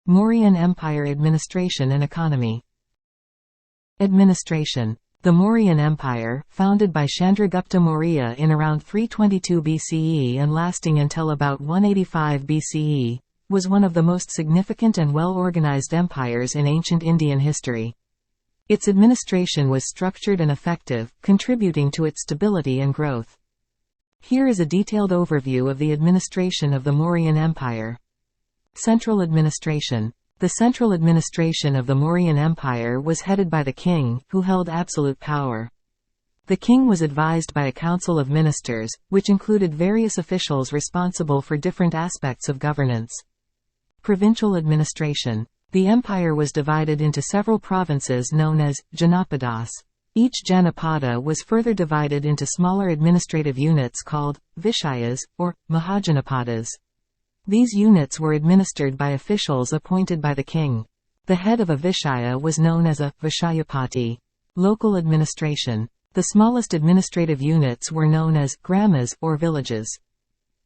Mauryan Empire administration and economy. Administration. The Mauryan Empire, founded by Chandragupta Maurya in around 322 BCE and lasting until about 185 BCE, was one of the most significant and well-organized empires in ancient Indian history. Its administration was structured and effective, contributing to its stability and growth. Here is a detailed overview of the administration of the Mauryan Empire. Central administration. The central administration of the Mauryan Empire was headed by the king, who held absolute power. The king was advised by a council of ministers, which included various officials responsible for different aspects of governance. Provincial administration. The empire was divided into several provinces known as janapadas. Each janapada was further divided into smaller administrative units called vishayas, or mahajanapadas. These units were administered by officials appointed by the king. The head of a vishaya was known as a vishayapati. Local administration. The smallest administrative units were known as gramas, or villages.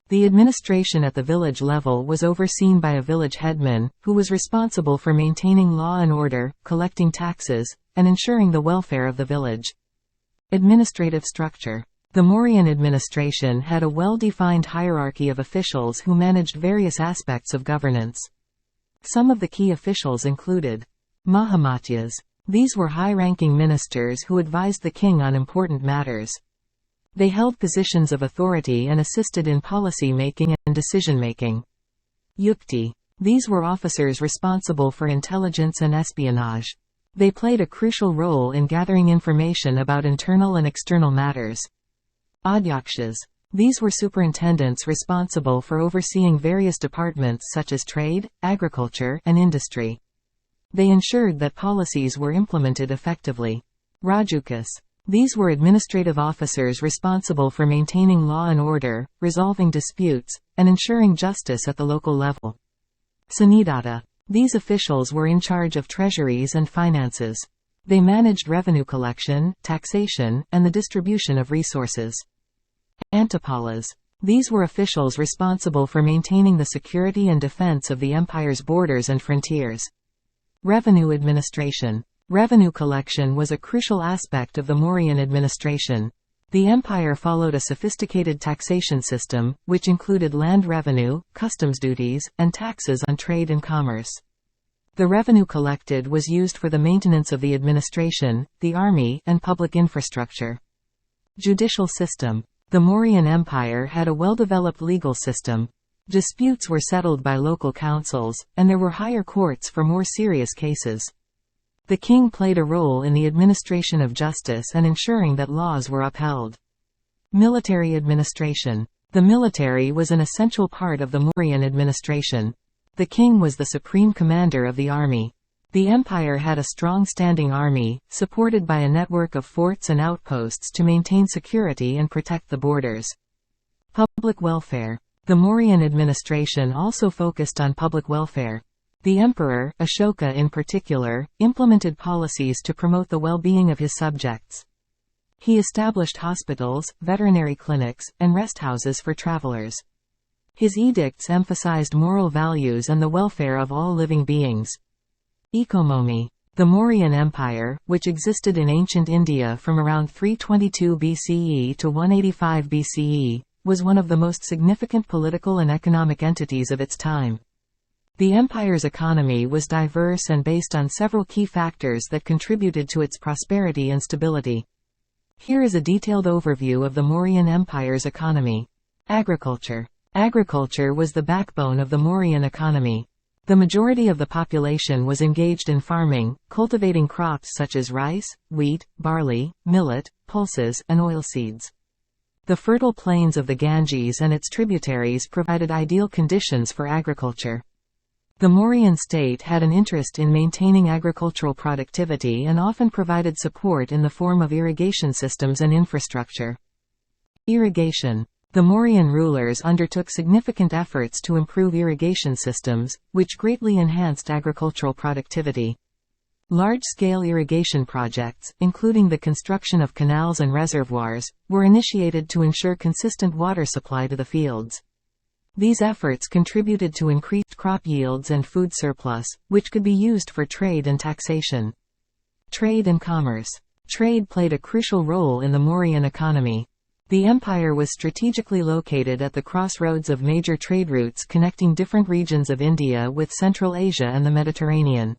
The administration at the village level was overseen by a village headman, who was responsible for maintaining law and order, collecting taxes, and ensuring the welfare of the village. Administrative structure. The Mauryan administration had a well-defined hierarchy of officials who managed various aspects of governance. Some of the key officials included Mahamatyas. These were high-ranking ministers who advised the king on important matters. They held positions of authority and assisted in policy-making and decision-making. Yukti. These were officers responsible for intelligence and espionage. They played a crucial role in gathering information about internal and external matters. Adhyakshas. These were superintendents responsible for overseeing various departments such as trade, agriculture, and industry. They ensured that policies were implemented effectively. Rajukas. These were administrative officers responsible for maintaining law and order, resolving disputes, and ensuring justice at the local level. Sanidata. These officials were in charge of treasuries and finances. They managed revenue collection, taxation, and the distribution of resources. Antipalas. These were officials responsible for maintaining the security and defense of the empire's borders and frontiers. Revenue administration. Revenue collection was a crucial aspect of the Mauryan administration. The empire followed a sophisticated taxation system, which included land revenue, customs duties, and taxes on trade and commerce. The revenue collected was used for the maintenance of the administration, the army, and public infrastructure. Judicial system. The Mauryan Empire had a well-developed legal system. Disputes were settled by local councils, and there were higher courts for more serious cases. The king played a role in the administration of justice and ensuring that laws were upheld. Military administration. The military was an essential part of the Mauryan administration. The king was the supreme commander of the army. The empire had a strong standing army, supported by a network of forts and outposts to maintain security and protect the borders. Public welfare. The Mauryan administration also focused on public welfare. The emperor, Ashoka in particular, implemented policies to promote the well-being of his subjects. He established hospitals, veterinary clinics, and rest houses for travelers. His edicts emphasized moral values and the welfare of all living beings. Economy. The Mauryan Empire, which existed in ancient India from around 322 BCE to 185 BCE, was one of the most significant political and economic entities of its time. The empire's economy was diverse and based on several key factors that contributed to its prosperity and stability. Here is a detailed overview of the Mauryan Empire's economy. Agriculture. Agriculture was the backbone of the Mauryan economy. The majority of the population was engaged in farming, cultivating crops such as rice, wheat, barley, millet, pulses, and oilseeds. The fertile plains of the Ganges and its tributaries provided ideal conditions for agriculture. The Mauryan state had an interest in maintaining agricultural productivity and often provided support in the form of irrigation systems and infrastructure. Irrigation. The Mauryan rulers undertook significant efforts to improve irrigation systems, which greatly enhanced agricultural productivity. Large-scale irrigation projects, including the construction of canals and reservoirs, were initiated to ensure consistent water supply to the fields. These efforts contributed to increased crop yields and food surplus, which could be used for trade and taxation. Trade and commerce. Trade played a crucial role in the Mauryan economy. The empire was strategically located at the crossroads of major trade routes connecting different regions of India with Central Asia and the Mediterranean.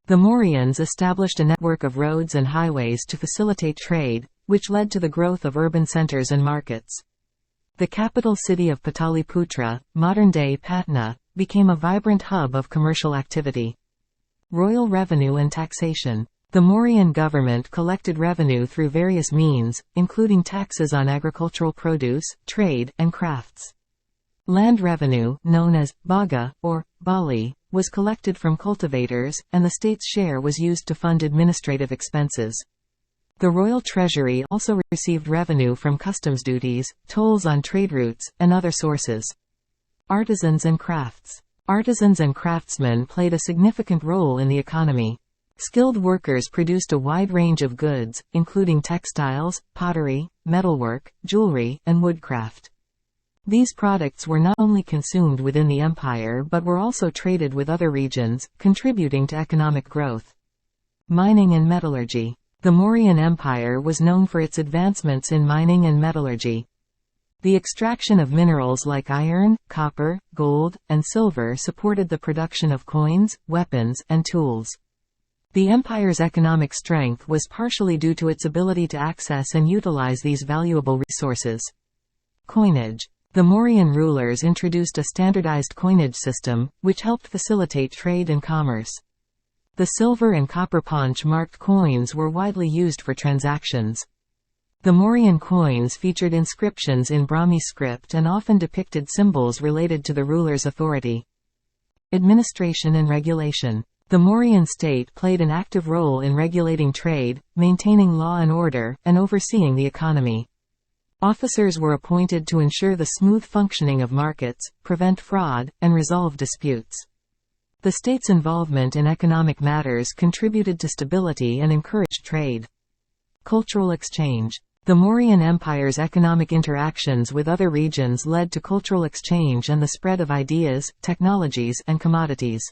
The Mauryans established a network of roads and highways to facilitate trade, which led to the growth of urban centers and markets. The capital city of Pataliputra, modern-day Patna, became a vibrant hub of commercial activity. Royal revenue and taxation. The Mauryan government collected revenue through various means, including taxes on agricultural produce, trade, and crafts. Land revenue, known as bhaga, or bali, was collected from cultivators, and the state's share was used to fund administrative expenses. The royal treasury also received revenue from customs duties, tolls on trade routes, and other sources. Artisans and crafts. Artisans and craftsmen played a significant role in the economy. Skilled workers produced a wide range of goods, including textiles, pottery, metalwork, jewelry, and woodcraft. These products were not only consumed within the empire but were also traded with other regions, contributing to economic growth. Mining and metallurgy. The Mauryan Empire was known for its advancements in mining and metallurgy. The extraction of minerals like iron, copper, gold, and silver supported the production of coins, weapons, and tools. The empire's economic strength was partially due to its ability to access and utilize these valuable resources. Coinage. The Mauryan rulers introduced a standardized coinage system, which helped facilitate trade and commerce. The silver and copper paunch-marked coins were widely used for transactions. The Mauryan coins featured inscriptions in Brahmi script and often depicted symbols related to the ruler's authority. Administration and regulation. The Mauryan state played an active role in regulating trade, maintaining law and order, and overseeing the economy. Officers were appointed to ensure the smooth functioning of markets, prevent fraud, and resolve disputes. The state's involvement in economic matters contributed to stability and encouraged trade. Cultural exchange. The Mauryan Empire's economic interactions with other regions led to cultural exchange and the spread of ideas, technologies, and commodities.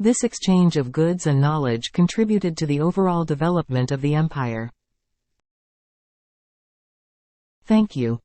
This exchange of goods and knowledge contributed to the overall development of the empire. Thank you.